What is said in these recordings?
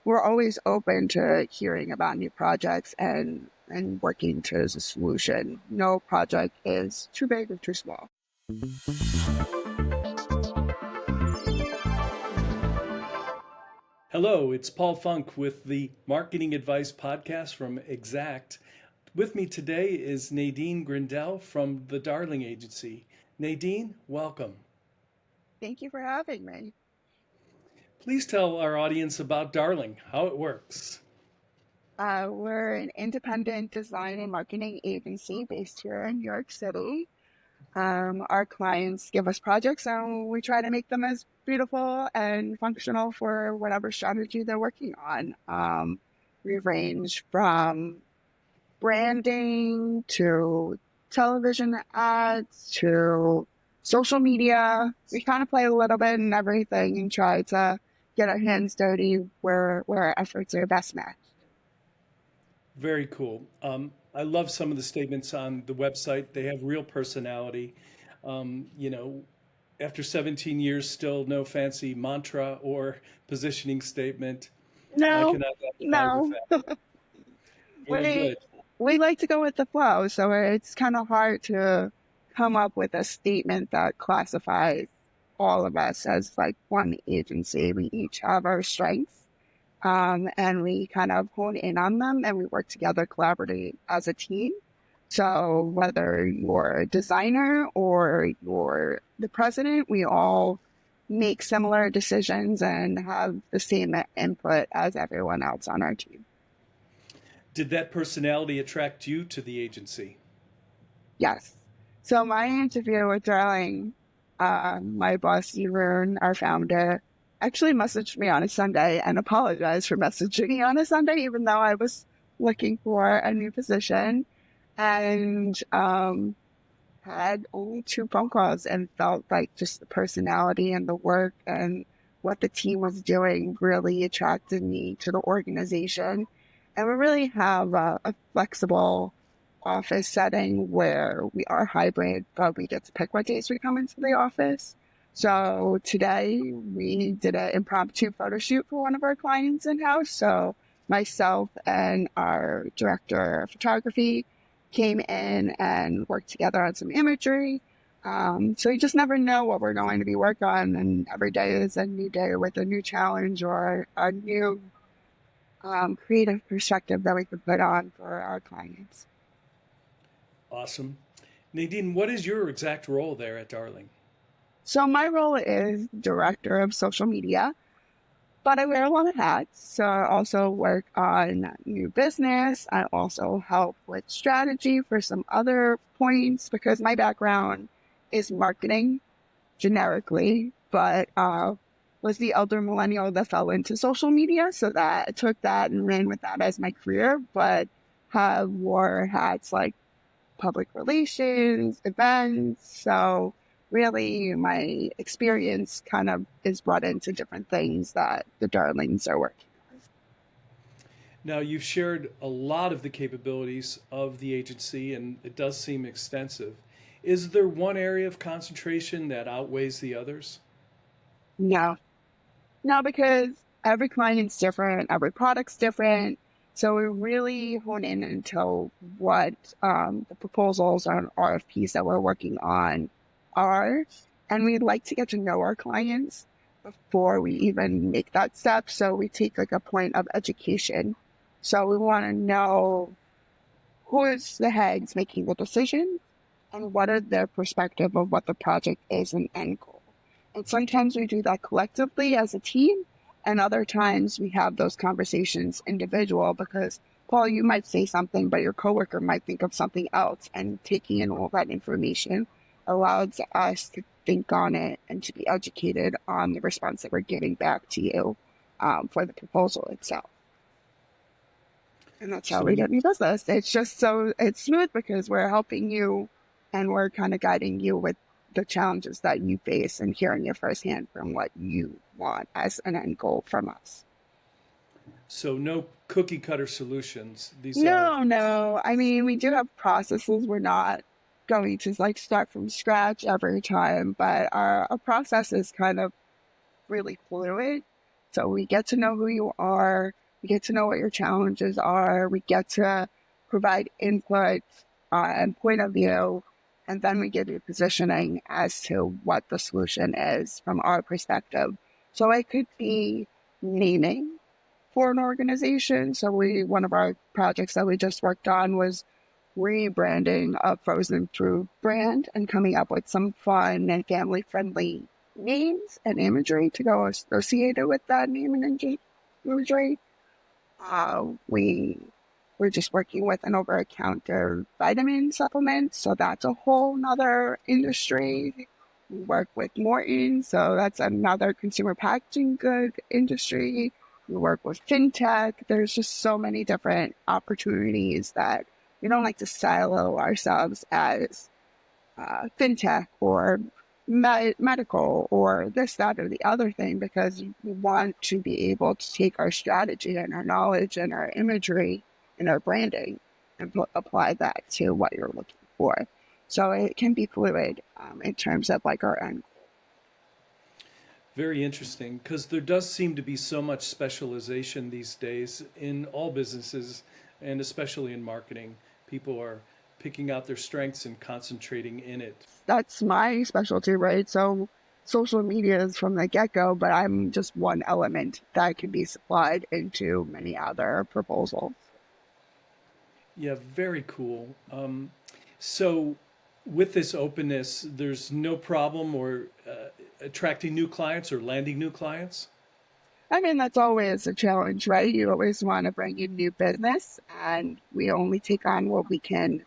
we're always open to hearing about new projects and working towards a solution. No project is too big or too small. Hello, it's Paul Funk with the Marketing Advice Podcast from Exact. With me today is Nadine Grindell from the Darling Agency. Nadine, welcome. Thank you for having me. Please tell our audience about Darling, how it works. We're an independent design and marketing agency based here in New York City. Our clients give us projects and we try to make them as beautiful and functional for whatever strategy they're working on. We range from branding to television ads to social media. We kind of play a little bit in everything and try to get our hands dirty where our efforts are best matched. Very cool. I love some of the statements on the website. They have real personality. Um, you know, After 17 years, still no fancy mantra or positioning statement. I No, can identify with no. that. Very we good. we like to go with the flow, so it's kind of hard to come up with a statement that classifies all of us as like one agency. We each have our strengths, and we kind of hone in on them, and we work together collaboratively as a team. So whether you're a designer or you're the president, we all make similar decisions and have the same input as everyone else on our team. Did that personality attract you to the agency? Yes. So my interview with Darling, my boss, Jeroen, our founder, actually messaged me on a Sunday and apologized for messaging me on a Sunday, even though I was looking for a new position, and had only two phone calls and felt like just the personality and the work and what the team was doing really attracted me to the organization. And we really have a flexible office setting where we are hybrid, but we get to pick what days we come into the office. So today we did an impromptu photo shoot for one of our clients in-house. So myself and our director of photography came in and worked together on some imagery. So you just never know what we're going to be working on, and every day is a new day with a new challenge or a new creative perspective that we could put on for our clients. Awesome. Nadine, what is your exact role there at Darling? So my role is director of social media, but I wear a lot of hats. So I also work on new business. I also help with strategy for some other points because my background is marketing generically, but was the elder millennial that fell into social media. So that I took that and ran with that as my career, but have wore hats like public relations, events. So really my experience kind of is brought into different things that the Darlings are working on. Now, you've shared a lot of the capabilities of the agency, and it does seem extensive. Is there one area of concentration that outweighs the others? No, no, because every client's different, every product's different. So we really hone in until what the proposals and RFPs that we're working on are. And we'd like to get to know our clients before we even make that step. So we take like a point of education. So we want to know who is the heads making the decision and what is their perspective of what the project is and end goal. And sometimes we do that collectively as a team, and other times we have those conversations individual because, Paul, you might say something, but your coworker might think of something else, and taking in all that information allows us to think on it and to be educated on the response that we're getting back to you for the proposal itself. And that's how So, we get new business. It's just so it's smooth because we're helping you and we're kind of guiding you with the challenges that you face and hearing it firsthand from what you want as an end goal from us. so no cookie cutter solutions. These are No. I mean, we do have processes. We're not going to like start from scratch every time, but our process is kind of really fluid. So we get to know who you are, we get to know what your challenges are, we get to provide input and point of view, and then we give you positioning as to what the solution is from our perspective. So it could be naming for an organization. So one of our projects that we just worked on was rebranding a frozen food brand and coming up with some fun and family friendly names and imagery to go associated with that name and imagery. We were just working with an over-the-counter vitamin supplement, so that's a whole nother industry. We work with Morton, so that's another consumer packaging good industry. We work with fintech. There's just so many different opportunities that we don't like to silo ourselves as fintech or medical or this, that, or the other thing, because we want to be able to take our strategy and our knowledge and our imagery and our branding and apply that to what you're looking for. So it can be fluid in terms of like our end. Very interesting, because there does seem to be so much specialization these days in all businesses, and especially in marketing. People are picking out their strengths and concentrating in it. That's my specialty, right? So social media is from the get-go, but I'm just one element that can be supplied into many other proposals. Yeah, very cool. So, with this openness, there's no problem or attracting new clients or landing new clients. I mean, that's always a challenge, right? You always want to bring in new business, and we only take on what we can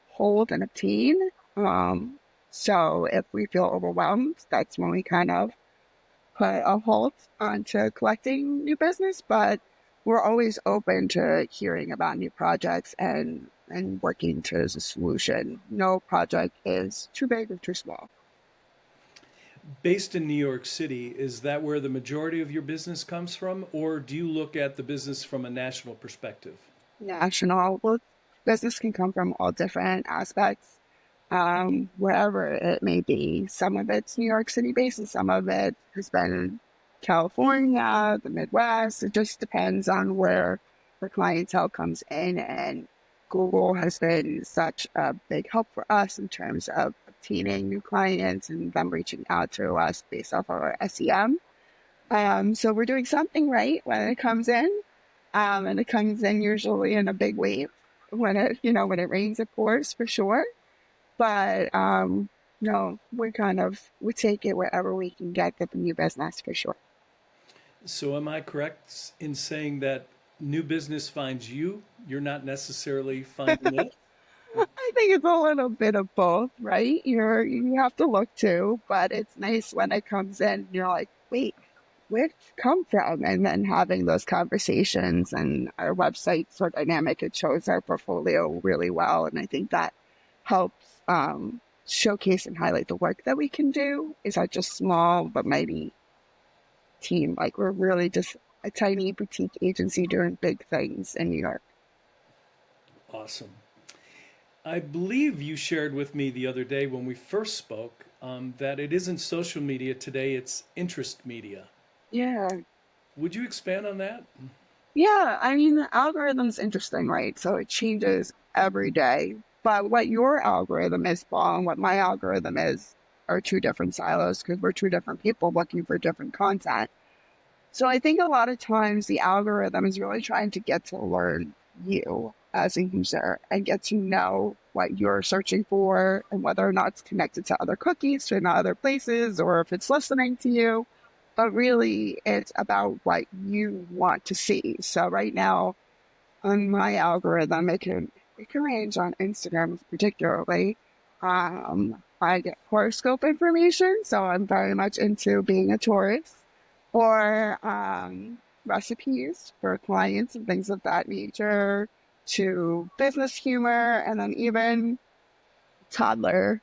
hold and obtain. Um, so if we feel overwhelmed, that's when we kind of put a halt onto collecting new business. But we're always open to hearing about new projects and working towards a solution. No project is too big or too small. Based in New York City, is that where the majority of your business comes from, or do you look at the business from a national perspective? National, well, business can come from all different aspects, wherever it may be. Some of it's New York City based, and some of it has been California, the Midwest. It just depends on where the clientele comes in. And Google has been such a big help for us in terms of obtaining new clients and them reaching out to us based off of our SEM. So we're doing something right when it comes in. And it comes in usually in a big wave. When it rains, it pours for sure. But no, we take it wherever we can get the new business for sure. So, am I correct in saying that new business finds you? You're not necessarily finding it? I think it's a little bit of both, right? You have to look too, but it's nice when it comes in. You're like, wait, where'd it come from? And then having those conversations, and our website's so dynamic, it shows our portfolio really well. And I think that helps showcase and highlight the work that we can do. Is such a small but mighty team. Like we're really just a tiny boutique agency doing big things in New York. Awesome. I believe you shared with me the other day when we first spoke that it isn't social media today, it's interest media. Yeah. Would you expand on that? Yeah, I mean, the algorithm's interesting, right? So it changes every day. But what your algorithm is, Paul, and what my algorithm is are two different silos because we're two different people looking for different content. So I think a lot of times the algorithm is really trying to get to learn you as a user and get to know what you're searching for and whether or not it's connected to other cookies, to other places, or if it's listening to you. But really, it's about what you want to see. So right now, on my algorithm, it can range on Instagram particularly. I get horoscope information, so I'm very much into being a Taurus, or recipes for clients and things of that nature, to business humor, and then even toddler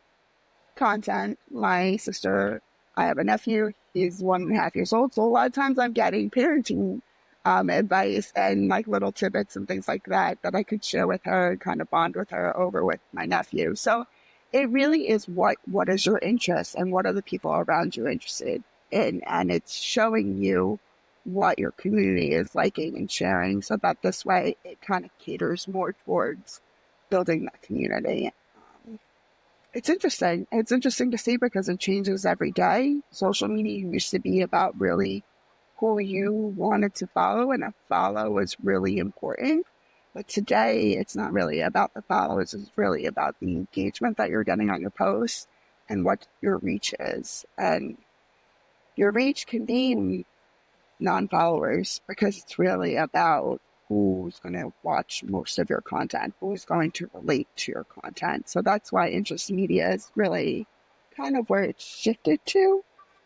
content. My sister, I have a nephew, he's 1.5 years old. So a lot of times I'm getting parenting advice and like little tidbits and things like that that I could share with her and kind of bond with her over with my nephew. So it really is what is your interest and what are the people around you interested in. And it's showing you what your community is liking and sharing, so that this way it kind of caters more towards building that community. Um, it's interesting. It's interesting to see because it changes every day. Social media used to be about really who you wanted to follow, and a follow was really important. But today, it's not really about the followers. It's really about the engagement that you're getting on your posts and what your reach is. And your reach can be non-followers because it's really about who's going to watch most of your content, who's going to relate to your content. So that's why interest media is really kind of where it's shifted to,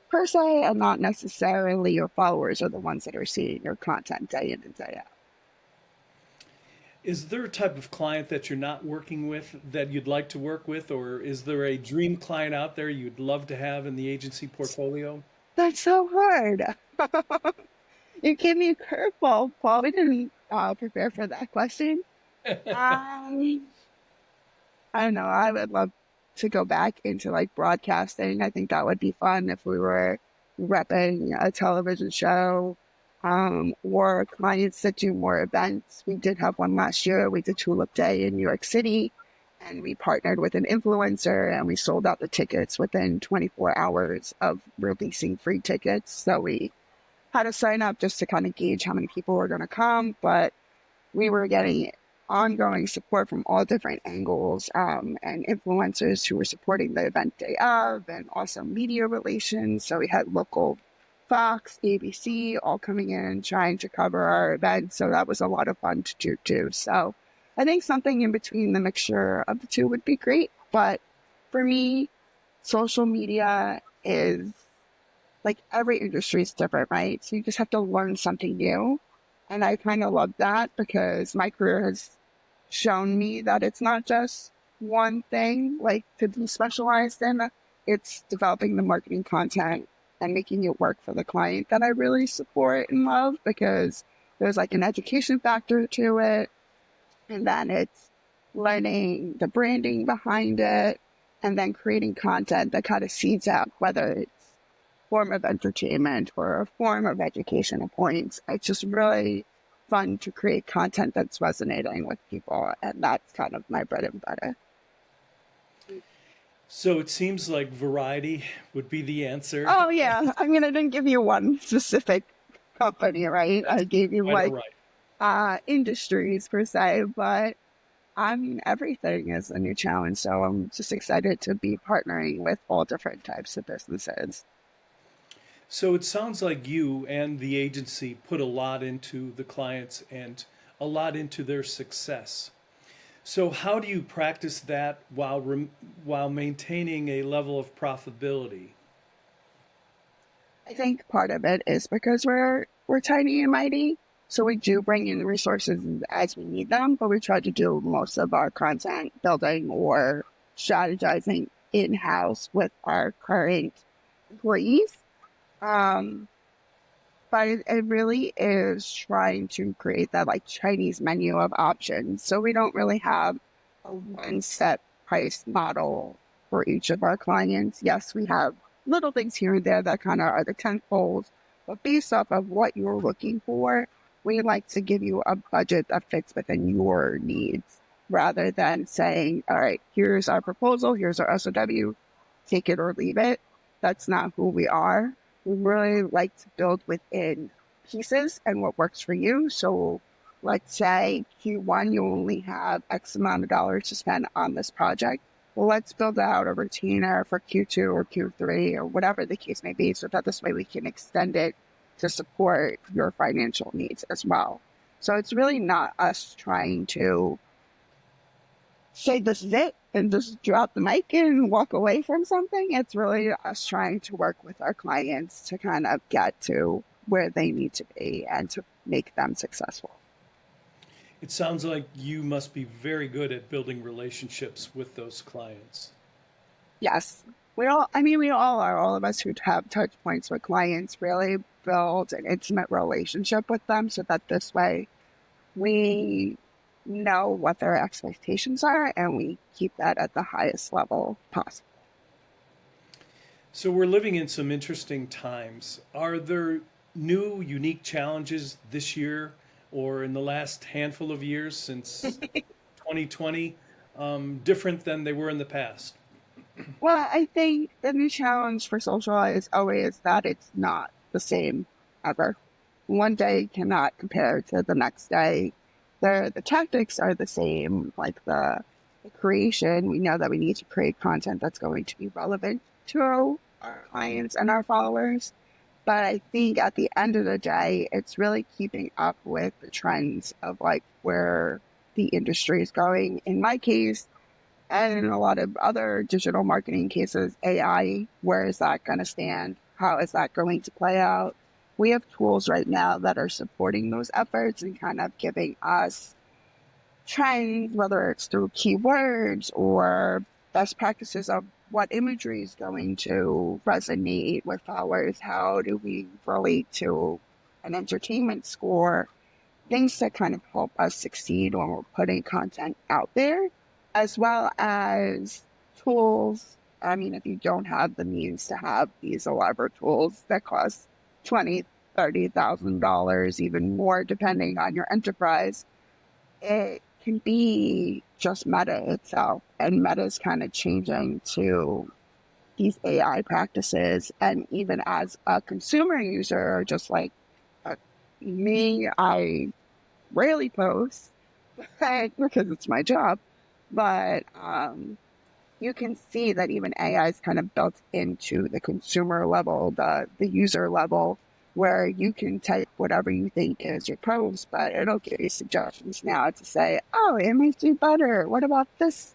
per se, and not necessarily your followers are the ones that are seeing your content day in and day out. Is there a type of client that you're not working with that you'd like to work with, or is there a dream client out there you'd love to have in the agency portfolio? That's so hard. You gave me a curveball, Paul. We didn't prepare for that question. Um, I don't know. I would love to go back into like broadcasting. I think that would be fun if we were repping a television show, or clients that do more events. We did have one last year. We did Tulip Day in New York City, and we partnered with an influencer and we sold out the tickets within 24 hours of releasing free tickets. So we had to sign up just to kind of gauge how many people were going to come, but we were getting ongoing support from all different angles, and influencers who were supporting the event day of, and also media relations. So we had local Fox, ABC, all coming in trying to cover our event. So that was a lot of fun to do too. So I think something in between the mixture of the two would be great. But for me, social media is like every industry is different, right? So you just have to learn something new. And I kind of love that because my career has shown me that it's not just one thing like to be specialized in. It's developing the marketing content and making it work for the client that I really support and love, because there's like an education factor to it. And then it's learning the branding behind it and then creating content that kind of seeds out, whether it's form of entertainment or a form of educational points. It's just really fun to create content that's resonating with people, and that's kind of my bread and butter. So it seems like variety would be the answer. Oh yeah, I mean, I didn't give you one specific company, right? I That's gave you quite all like right. industries per se, but I mean, everything is a new challenge. So I'm just excited to be partnering with all different types of businesses. So it sounds like you and the agency put a lot into the clients and a lot into their success. So how do you practice that while maintaining a level of profitability? I think part of it is because we're tiny and mighty, so we do bring in the resources as we need them, but we try to do most of our content building or strategizing in house with our current employees. Um, but it really is trying to create that like Chinese menu of options. So we don't really have a one set price model for each of our clients. Yes, we have little things here and there that kind of are the tentpoles, but based off of what you're looking for, we like to give you a budget that fits within your needs rather than saying, all right, here's our proposal, here's our SOW, take it or leave it. That's not who we are. We really like to build within pieces and what works for you. So let's say Q1, you only have X amount of dollars to spend on this project. Well, let's build out a retainer for Q2 or Q3 or whatever the case may be, so that this way we can extend it to support your financial needs as well. So it's really not us trying to say this is it and just drop the mic and walk away from something. It's really us trying to work with our clients to kind of get to where they need to be and to make them successful. It sounds like you must be very good at building relationships with those clients. Yes, we all are. All of us who have touch points with clients really build an intimate relationship with them so that this way we know what their expectations are and we keep that at the highest level possible. So we're living in some interesting times. Are there new, unique challenges this year or in the last handful of years since 2020, different than they were in the past? Well, I think the new challenge for social is always that it's not the same ever. One day cannot compare to the next day. The tactics are the same, like the creation. We know that we need to create content that's going to be relevant to our clients and our followers. But I think at the end of the day, it's really keeping up with the trends of like where the industry is going. In my case, and in a lot of other digital marketing cases, AI, where is that going to stand? How is that going to play out? We have tools right now that are supporting those efforts and kind of giving us trends, whether it's through keywords or best practices of what imagery is going to resonate with followers. How do we relate to an entertainment score? Things that kind of help us succeed when we're putting content out there, as well as tools. I mean, if you don't have the means to have these elaborate tools that cost $20,000, $30,000, even more, depending on your enterprise, it can be just Meta itself. And Meta is kind of changing to these AI practices. And even as a consumer user, just like uh, me, I rarely post because it's my job, but you can see that even AI is kind of built into the consumer level, the user level, where you can type whatever you think is your post, but it'll give you suggestions now to say, oh, it might do better. What about this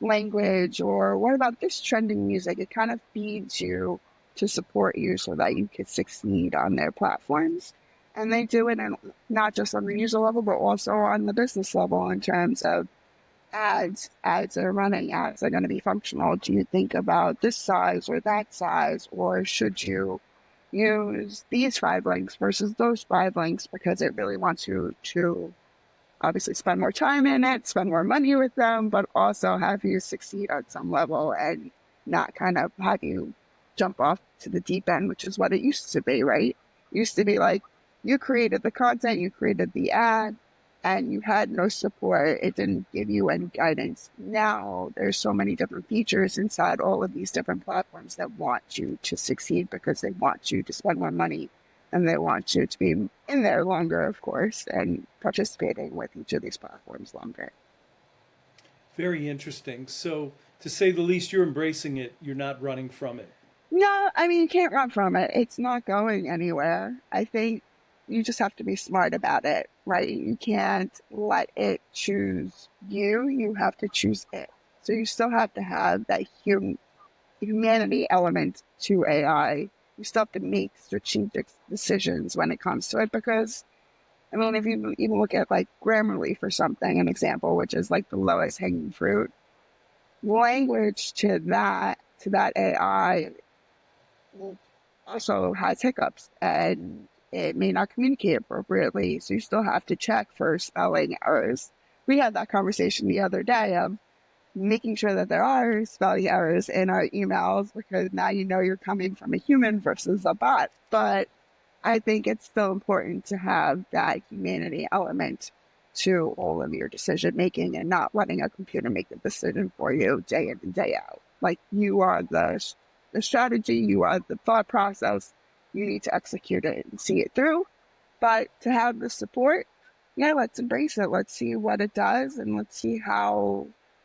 language? Or what about this trending music? It kind of feeds you to support you so that you can succeed on their platforms. And they do it not just on the user level, but also on the business level in terms of ads are running, ads are going to be functional. Do you think about this size or that size, or should you use these 5 links versus those 5 links because it really wants you to obviously spend more time in it, spend more money with them, but also have you succeed at some level and not kind of have you jump off to the deep end, which is what it used to be, right? It used to be like you created the content, you created the ad, and you had no support. It didn't give you any guidance. Now there's so many different features inside all of these different platforms that want you to succeed because they want you to spend more money and they want you to be in there longer, of course, and participating with each of these platforms longer. Very interesting. So, to say the least, you're embracing it, you're not running from it. No, I mean, you can't run from it. It's not going anywhere. I think you just have to be smart about it, right? You can't let it choose you. You have to choose it. So you still have to have that humanity element to AI. You still have to make strategic decisions when it comes to it because I mean, if you even look at like Grammarly for something, an example, which is like the lowest hanging fruit, language to that AI also has hiccups and it may not communicate appropriately. So you still have to check for spelling errors. We had that conversation the other day of making sure that there are spelling errors in our emails because now you know you're coming from a human versus a bot. But I think it's still important to have that humanity element to all of your decision making and not letting a computer make the decision for you day in and day out. Like you are the strategy, you are the thought process. You need to execute it and see it through. But to have the support, yeah, let's embrace it. Let's see what it does and let's see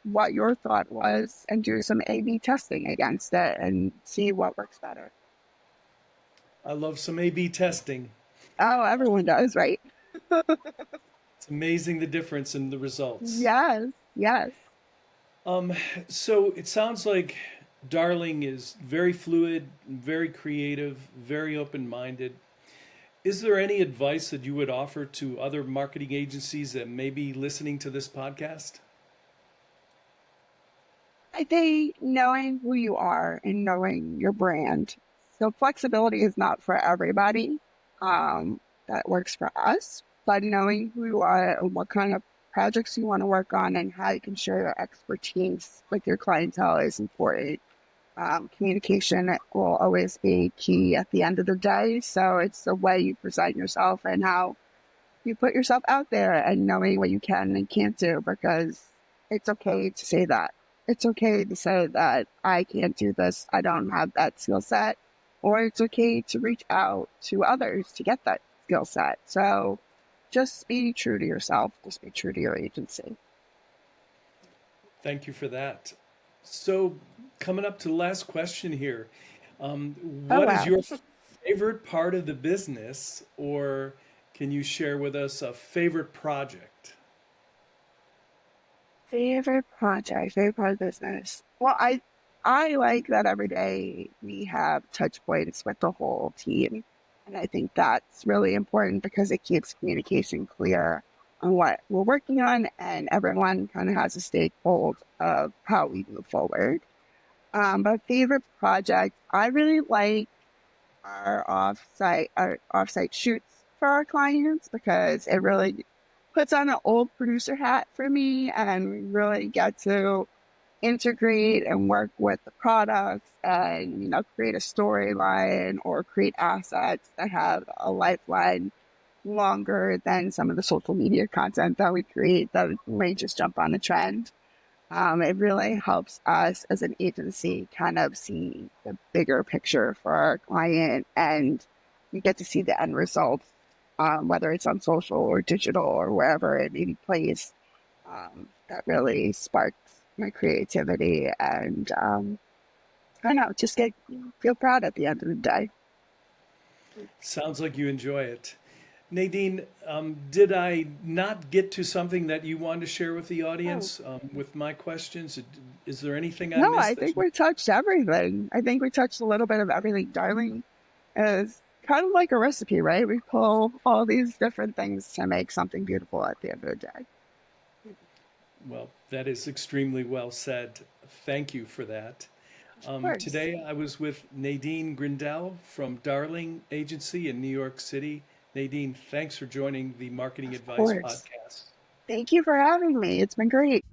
what your thought was and do some A/B testing against it and see what works better. I love some A/B testing. Oh, everyone does, right? It's amazing the difference in the results. Yes, yes. Um, so it sounds like Darling is very fluid, very creative, very open-minded. Is there any advice that you would offer to other marketing agencies that may be listening to this podcast? I think knowing who you are and knowing your brand. So flexibility is not for everybody. That works for us, but knowing who you are and what kind of projects you want to work on and how you can share your expertise with your clientele is important. Communication will always be key at the end of the day. So it's the way you present yourself and how you put yourself out there and knowing what you can and can't do, because it's okay to say that. It's okay to say that I can't do this, I don't have that skill set, or it's okay to reach out to others to get that skill set. So just be true to yourself, just be true to your agency. Thank you for that. So, coming up to the last question here, Oh, what is wow. your favorite part of the business, or can you share with us a favorite project? Favorite project, favorite part of business. Well, I like that every day we have touch points with the whole team. And I think that's really important because it keeps communication clear on what we're working on, and everyone kind of has a stakehold of how we move forward. But favorite project, I really like our offsite shoots for our clients, because it really puts on an old producer hat for me, and we really get to integrate and work with the products and create a storyline or create assets that have a lifeline longer than some of the social media content that we create that may just jump on a trend. It really helps us as an agency kind of see the bigger picture for our client, and we get to see the end results, whether it's on social or digital or wherever it may be placed. That really sparks my creativity, and I don't know, just feel proud at the end of the day. Sounds like you enjoy it. Nadine, did I not get to something that you wanted to share with the Oh. audience with my questions? Is there anything I No, I missed that think you? we touched everything. I think we touched a little bit of everything. Darling is kind of like a recipe, right? We pull all these different things to make something beautiful at the end of the day. Well, that is extremely well said. Thank you for that. Of course. Today I was with Nadine Grindell from Darling Agency in New York City. Nadine, thanks for joining the Marketing Of Advice course. Podcast. Thank you for having me. It's been great.